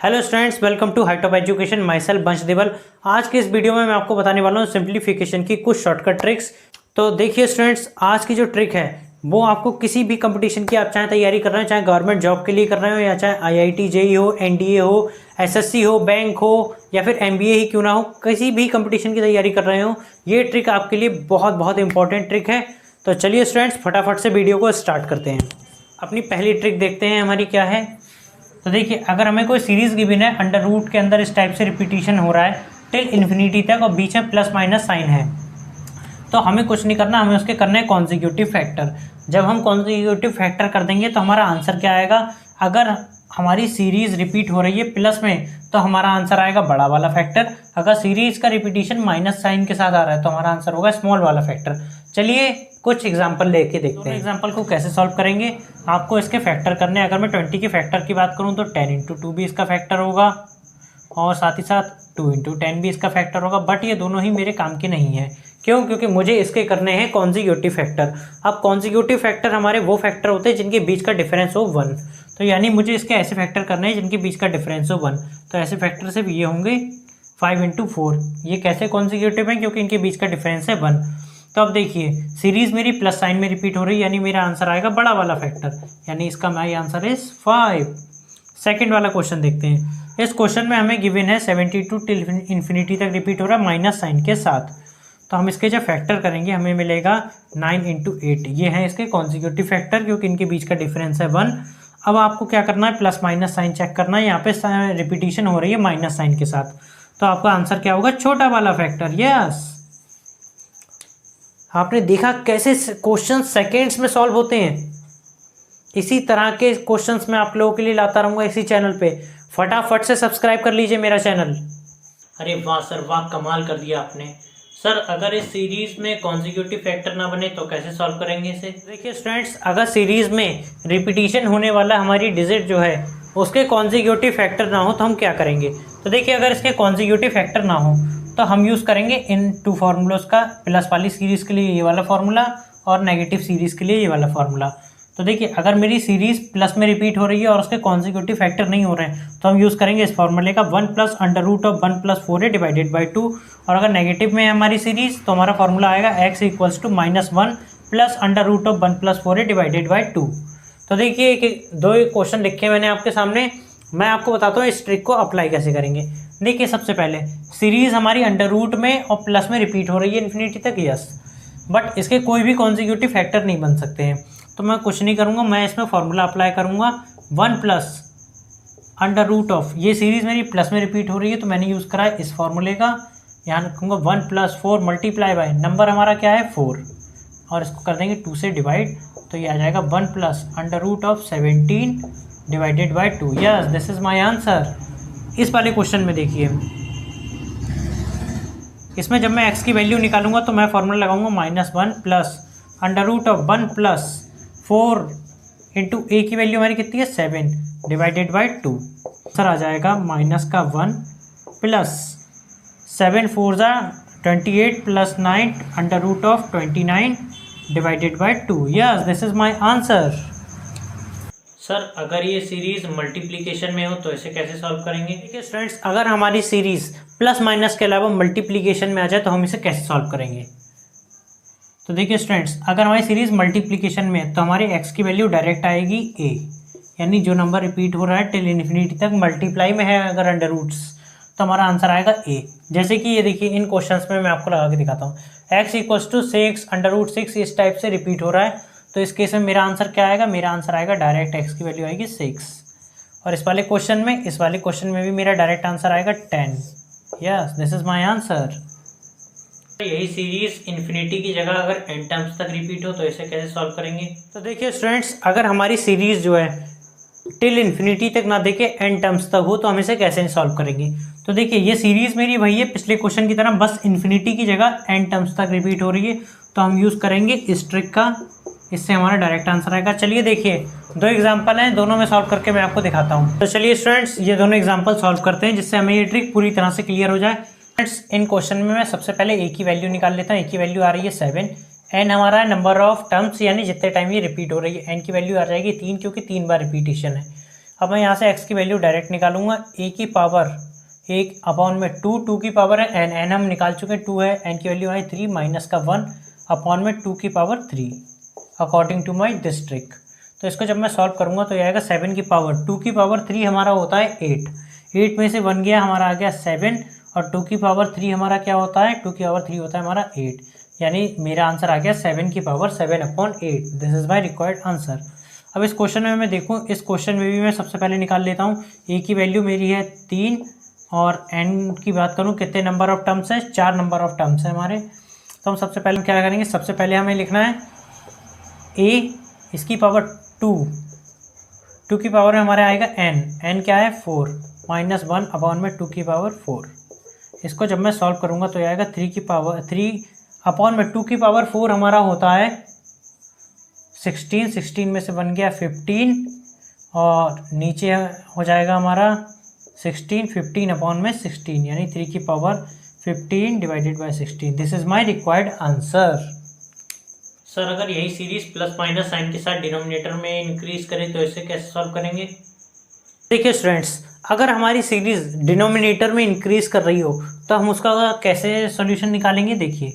Hello students, welcome to height of education. Myself Vansh Deval. आज के इस वीडियो में मैं आपको बताने वाला हूँ सिंप्लीफिकेशन की कुछ शॉर्टकट ट्रिक्स। तो देखिए स्टूडेंट्स, आज की जो ट्रिक है वो आपको किसी भी कंपटीशन की आप चाहे तैयारी कर रहे हो, चाहे गवर्नमेंट जॉब के लिए कर रहे हो या चाहे आईआईटी जेईई हो, एनडीए हो, एसएससी हो, बैंक हो या फिर एमबीए ही क्यों ना हो, किसी भी कंपटीशन की तैयारी कर रहे हो, ये ट्रिक आपके लिए बहुत बहुत इंपॉर्टेंट ट्रिक है। तो चलिए स्टूडेंट्स, फटाफट से वीडियो को स्टार्ट करते हैं। अपनी पहली ट्रिक देखते हैं हमारी क्या है। तो देखिए, अगर हमें कोई सीरीज गिवन है, अंडर रूट के अंदर इस टाइप से रिपीटिशन हो रहा है टिल इन्फिनिटी तक और बीच में प्लस माइनस साइन है, तो हमें कुछ नहीं करना, हमें उसके करना है कॉन्जिक्यूटिव फैक्टर। जब हम कॉन्जिक्यूटिव फैक्टर कर देंगे तो हमारा आंसर क्या आएगा। अगर हमारी सीरीज रिपीट हो रही है प्लस में तो हमारा आंसर आएगा बड़ा वाला फैक्टर। अगर सीरीज का रिपीटिशन माइनस साइन के साथ आ रहा है तो हमारा आंसर होगा स्मॉल वाला फैक्टर। चलिए कुछ एग्जांपल लेके देखते हैं। एग्जांपल को कैसे सॉल्व करेंगे, आपको इसके फैक्टर करने हैं। अगर मैं 20 के फैक्टर की बात करूं तो 10 इंटू 2 भी इसका फैक्टर होगा और साथ ही साथ 2 इंटू 10 भी इसका फैक्टर होगा। बट ये दोनों ही मेरे काम के नहीं है। क्यों? क्योंकि मुझे इसके करने हैं कॉन्जिक्यूटिव फैक्टर। अब कॉन्जिक्यूटिव फैक्टर हमारे वो फैक्टर होते हैं जिनके बीच का डिफरेंस हो 1। तो यानी मुझे इसके ऐसे फैक्टर करने हैं जिनके बीच का डिफरेंस हो 1। तो ऐसे फैक्टर सिर्फ ये होंगे 5 इंटू 4। ये कैसे कॉन्जिक्यूटिव है? क्योंकि इनके बीच का डिफरेंस है 1। तो अब देखिए, सीरीज मेरी प्लस साइन में रिपीट हो रही है, यानी मेरा आंसर आएगा बड़ा वाला फैक्टर, यानी इसका माई आंसर इज 5। सेकंड वाला क्वेश्चन देखते हैं। इस क्वेश्चन में हमें गिवन है 72 टिल इन्फिनिटी तक रिपीट हो रहा है माइनस साइन के साथ। तो हम इसके जब फैक्टर करेंगे हमें मिलेगा 9 इंटू 8। ये है इसके कॉन्जिक्यूटिव फैक्टर, क्योंकि इनके बीच का डिफरेंस है 1। अब आपको क्या करना है, प्लस माइनस साइन चेक करना है। यहाँ पे रिपीटिशन हो रही है माइनस साइन के साथ, तो आपका आंसर क्या होगा, छोटा वाला फैक्टर। यस, आपने देखा कैसे क्वेश्चन सेकेंड्स में सॉल्व होते हैं। इसी तरह के क्वेश्चंस मैं आप लोगों के लिए लाता रहूँगा इसी चैनल पे। फटाफट से सब्सक्राइब कर लीजिए मेरा चैनल। अरे वाह सर वाह, कमाल कर दिया आपने। सर अगर इस सीरीज में कॉन्जिक्यूटिव फैक्टर ना बने तो कैसे सॉल्व करेंगे इसे? देखिए स्टूडेंट्स, अगर सीरीज में रिपीटिशन होने वाला हमारी डिजिट जो है उसके कॉन्जिक्यूटिव फैक्टर ना हो तो हम क्या करेंगे। तो देखिए, अगर इसके कॉन्जिक्यूटिव फैक्टर ना हो तो हम यूज़ करेंगे इन 2 फार्मूलोज का। प्लस वाली सीरीज़ के लिए ये वाला फार्मूला और नेगेटिव सीरीज़ के लिए ये वाला फार्मूला। तो देखिए, अगर मेरी सीरीज़ प्लस में रिपीट हो रही है और उसके कॉन्जिक्यूटिव फैक्टर नहीं हो रहे हैं तो हम यूज़ करेंगे इस फार्मूले का 1 plus under root of 1 plus 4 है डिवाइडेड बाई 2। और अगर नेगेटिव में है हमारी सीरीज़ तो हमारा फार्मूला आएगा x equals to -1 plus under root of 1 plus 4 है डिवाइडेड बाई 2। तो देखिए, दो क्वेश्चन लिखे मैंने आपके सामने, मैं आपको बताता हूँ इस ट्रिक को अप्लाई कैसे करेंगे। देखिए, सबसे पहले सीरीज़ हमारी अंडर रूट में और प्लस में रिपीट हो रही है इन्फिनिटी तक, यस, बट इसके कोई भी कॉन्जिक्यूटिव फैक्टर नहीं बन सकते हैं। तो मैं कुछ नहीं करूँगा, मैं इसमें फार्मूला अप्लाई करूँगा 1 प्लस अंडर रूट ऑफ, ये सीरीज़ मेरी प्लस में रिपीट हो रही है तो मैंने यूज़ करा है इस फार्मूले का। यहाँ रखूँगा 1 प्लस 4 मल्टीप्लाई बाय नंबर हमारा क्या है 4, और इसको कर देंगे 2 से डिवाइड, तो ये आ जाएगा 1 plus under root of 17 divided by 2। Yes, this is my answer. इस वाले क्वेश्चन में देखिए, इसमें जब मैं x की वैल्यू निकालूंगा तो मैं फार्मूला लगाऊंगा -1 plus under root of 1 plus 4 into a की वैल्यू हमारी कितनी है 7 डिवाइडेड बाई 2। सर आ जाएगा -1 प्लस 7 4 ज़ा 28 plus 9 under root of 29 divided by 2। Yes, this is my answer. Sir अगर ये सीरीज मल्टीप्लिकेशन में हो तो इसे कैसे सॉल्व करेंगे? देखिए स्टूडेंट्स, अगर हमारी सीरीज प्लस माइनस के अलावा मल्टीप्लिकेशन में आ जाए तो हम इसे कैसे सॉल्व करेंगे। तो देखिए स्टूडेंट्स, अगर हमारी सीरीज मल्टीप्लिकेशन में है तो हमारे x की वैल्यू डायरेक्ट आएगी a, यानी जो नंबर रिपीट हो रहा है टिल इन्फिनिटी तक मल्टीप्लाई में है अगर अंडर रूट्स, तो हमारा आंसर आएगा a। जैसे कि ये देखिए, इन क्वेश्चंस में मैं आपको लगा के दिखाता हूँ। x equals to 6 under root 6 इस टाइप से रिपीट हो रहा है, तो इस केस में मेरा आंसर क्या आएगा, मेरा आंसर आएगा डायरेक्ट x की वैल्यू आएगी 6। और इस वाले क्वेश्चन में भी मेरा डायरेक्ट आंसर आएगा 10। Yes, this is my answer. यही सीरीज इन्फिनिटी की जगह अगर n टर्म्स तक रिपीट हो तो इसे कैसे सॉल्व करेंगे? तो देखिए स्टूडेंट्स, अगर हमारी सीरीज जो है टिल इन्फिनिटी तक ना देखे n टर्म्स तक हो तो हम इसे कैसे सॉल्व करेंगे। तो देखिए, ये सीरीज मेरी वही है पिछले क्वेश्चन की तरह, बस इन्फिनिटी की जगह n टर्म्स तक रिपीट हो रही है, तो हम यूज़ करेंगे इस ट्रिक का, इससे हमारा डायरेक्ट आंसर आएगा। चलिए देखिए, 2 एग्जांपल हैं, दोनों में सॉल्व करके मैं आपको दिखाता हूँ। तो चलिए स्टूडेंट्स, ये दोनों एग्जांपल सॉल्व करते हैं जिससे हमें ये ट्रिक पूरी तरह से क्लियर हो जाए। फ्रेंड्स, इन क्वेश्चन में मैं सबसे पहले a की वैल्यू निकाल लेता हूँ। a की वैल्यू आ रही है 7, n हमारा नंबर ऑफ टर्म्स यानी जितने टाइम ये रिपीट हो रही है, n की वैल्यू आ जाएगी 3 क्योंकि 3 बार रिपीटिशन है। अब मैं यहाँ से x की वैल्यू डायरेक्ट निकालूंगा, a की पावर 1 अपॉन में 2 की पावर है n हम निकाल चुके हैं, 2 है, n की वैल्यू है 3 माइनस का 1 अपॉन में 2 की power 3 according to my this trick. तो इसको जब मैं सॉल्व करूँगा तो ये आएगा 7 की पावर 2 की पावर 3 हमारा होता है 8 में से 1 गया हमारा आ गया 7 और 2 की पावर 3 हमारा क्या होता है, 2 की पावर 3 होता है हमारा 8, यानी मेरा आंसर आ गया 7 की power 7/8। This is my required answer. अब इस क्वेश्चन में मैं देखूँ, इस क्वेश्चन में भी मैं सबसे पहले निकाल लेता हूँ। ए की वैल्यू मेरी है 3 और एन की बात करूँ कितने नंबर ऑफ टर्म्स है, 4 नंबर ऑफ टर्म्स है हमारे। तो हम सबसे पहले क्या करेंगे, सबसे पहले हमें लिखना है ए, इसकी पावर 2 की पावर में हमारे आएगा n क्या है 4 माइनस 1 अपॉन में 2 की पावर 4। इसको जब मैं सॉल्व करूँगा तो आएगा 3 अपॉन में 2 की पावर 4 हमारा होता है 16 में से बन गया 15 और नीचे हो जाएगा हमारा 15 अपॉन में 16 यानी 3 की power 15 divided by 16। This is my required answer. Sir अगर यही सीरीज प्लस माइनस साइन के साथ डिनोमिनेटर में इंक्रीज करें तो इसे कैसे सॉल्व करेंगे? देखिए स्टूडेंट्स, अगर हमारी सीरीज डिनोमिनेटर में इंक्रीज कर रही हो तो हम उसका कैसे सॉल्यूशन निकालेंगे। देखिए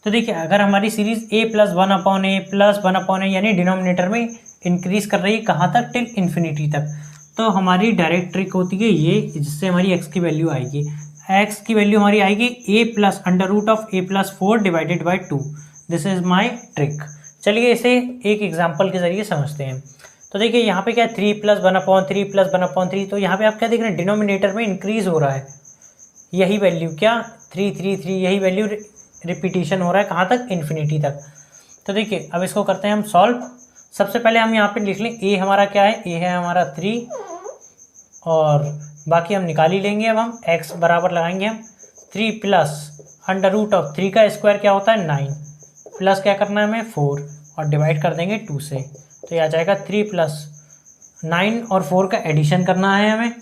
तो देखिए, अगर हमारी सीरीज a प्लस 1/a यानी डिनोमिनेटर में इंक्रीज कर रही है कहाँ तक, टिल इन्फिनिटी तक, तो हमारी डायरेक्ट ट्रिक होती है ये, जिससे हमारी x की वैल्यू आएगी। x की वैल्यू हमारी आएगी a plus √(a+4) divided by 2। This is my trick. चलिए इसे एक एग्जाम्पल के जरिए समझते हैं। तो देखिए यहाँ पे क्या है 3 + 1/3 तो यहाँ पे आप क्या देख रहे हैं, डिनोमिनेटर में इंक्रीज हो रहा है। यही वैल्यू क्या 3 यही वैल्यू रिपीटिशन हो रहा है कहाँ तक, इन्फिनिटी तक। तो देखिए अब इसको करते हैं हम सॉल्व। सबसे पहले हम यहाँ पे लिख लें a हमारा क्या है, a है हमारा 3 और बाकी हम निकाल ही लेंगे। अब हम x बराबर लगाएंगे हम 3 + √3 का स्क्वायर क्या होता है 9 प्लस क्या करना है हमें 4 और डिवाइड कर देंगे 2 से, तो ये आ जाएगा 3 + 9 और 4 का एडिशन करना है हमें,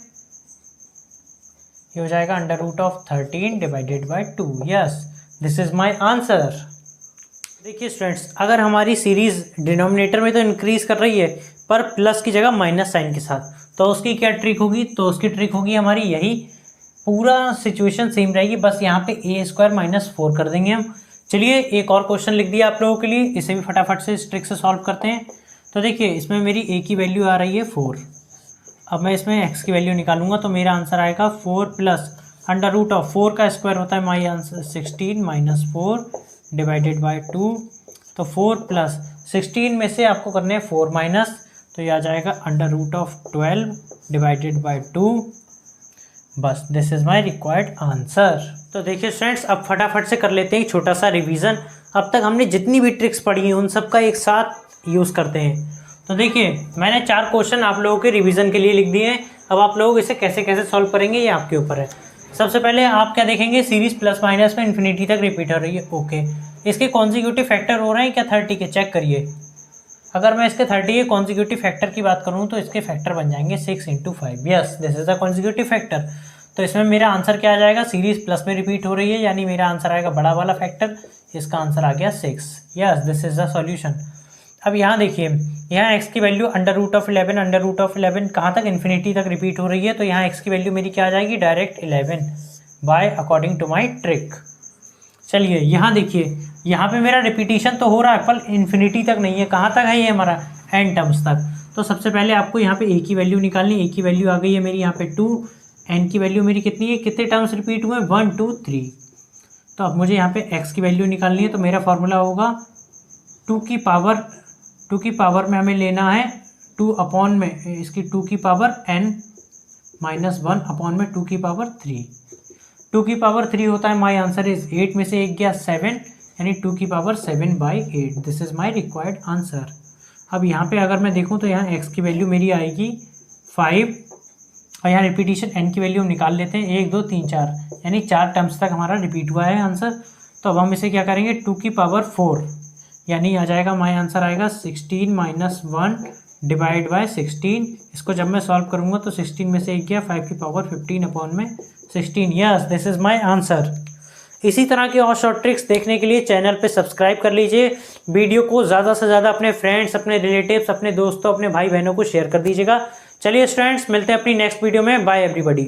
ये हो जाएगा √13 divided by 2। Yes, this is my answer. देखिए स्टूडेंट्स, अगर हमारी सीरीज डिनोमिनेटर में तो इंक्रीज कर रही है पर प्लस की जगह माइनस साइन के साथ, तो उसकी क्या ट्रिक होगी, तो उसकी ट्रिक होगी हमारी यही, पूरा सिचुएशन सेम रहेगी, बस यहाँ पे a² - 4 कर देंगे हम। चलिए एक और क्वेश्चन लिख दिया आप लोगों के लिए, इसे भी फटाफट से इस ट्रिक से सॉल्व करते हैं। तो देखिए इसमें मेरी a की वैल्यू आ रही है 4। अब मैं इसमें x की वैल्यू निकालूंगा तो मेरा आंसर आएगा 4 + √4 का स्क्वायर होता है माई आंसर 16 - 4 डिवाइडेड बाई 2। तो 4 + 16 में से आपको करने हैं 4 माइनस, तो ये आ जाएगा √12 डिवाइडेड बाई 2। बस this is my required answer. तो देखिए फ्रेंड्स, अब फटाफट से कर लेते हैं एक छोटा सा रिवीजन। अब तक हमने जितनी भी ट्रिक्स पढ़ी हैं उन सब का एक साथ यूज़ करते हैं। तो देखिए मैंने 4 क्वेश्चन आप लोगों के रिवीजन के लिए लिख दिए हैं। अब आप लोग इसे कैसे कैसे सॉल्व करेंगे ये आपके ऊपर है। सबसे पहले आप क्या देखेंगे, सीरीज प्लस माइनस में इन्फिनिटी तक रिपीट हो रही है, ओके। इसके कॉन्जिक्यूटिव फैक्टर हो रहे हैं क्या 30 के, चेक करिए। अगर मैं इसके 30 के कॉन्जिक्यूटिव फैक्टर की बात करूँ तो इसके फैक्टर बन जाएंगे 6 × 5। Yes, this is the consecutive factor. तो इसमें मेरा आंसर क्या आ जाएगा, सीरीज प्लस में रिपीट हो रही है यानी मेरा आंसर आएगा बड़ा वाला फैक्टर, इसका आंसर आ गया 6। Yes, this is the solution. अब यहाँ देखिए, यहाँ x की वैल्यू √11 कहाँ तक, इन्फिनिटी तक रिपीट हो रही है, तो यहाँ x की वैल्यू मेरी क्या आ जाएगी, direct 11 by according to my trick. चलिए यहाँ देखिए, यहाँ पे मेरा रिपीटिशन तो हो रहा है पर इन्फिनिटी तक नहीं है, कहाँ तक है ये हमारा, n टर्म्स तक। तो सबसे पहले आपको यहाँ पे a की वैल्यू निकालनी, a की वैल्यू आ गई है मेरी यहाँ पे 2, n की वैल्यू मेरी कितनी है, कितने टर्म्स रिपीट हुए 1 2 3। तो अब मुझे यहाँ पे x की वैल्यू निकालनी है, तो मेरा फॉर्मूला होगा 2 की पावर में हमें लेना है 2 अपॉन में इसकी 2 की पावर n - 1 अपॉन में 2 की पावर 3। 2 की पावर 3 होता है, माई आंसर इज 8 में से 1 गया 7 यानी 2 की power 7/8। This is my required answer. अब यहाँ पे अगर मैं देखूँ तो यहाँ x की वैल्यू मेरी आएगी 5 और यहाँ रिपीटिशन n की वैल्यू हम निकाल लेते हैं, 1 2 3 4 यानी 4 टर्म्स तक हमारा रिपीट हुआ है आंसर। तो अब हम इसे क्या करेंगे, 2 की पावर 4 यानी आ जाएगा, माई आंसर आएगा 16 - 1 डिवाइड बाय 16। इसको जब मैं सॉल्व करूँगा तो 16 में से 1 गया, 5 की पावर 15 अपॉन में 16। Yes, this is my answer. इसी तरह के और शॉर्ट ट्रिक्स देखने के लिए चैनल पे सब्सक्राइब कर लीजिए। वीडियो को ज़्यादा से ज़्यादा अपने फ्रेंड्स, अपने रिलेटिव्स, अपने दोस्तों, अपने भाई बहनों को शेयर कर दीजिएगा। चलिए स्टूडेंट्स, मिलते हैं अपनी नेक्स्ट वीडियो में। Bye everybody.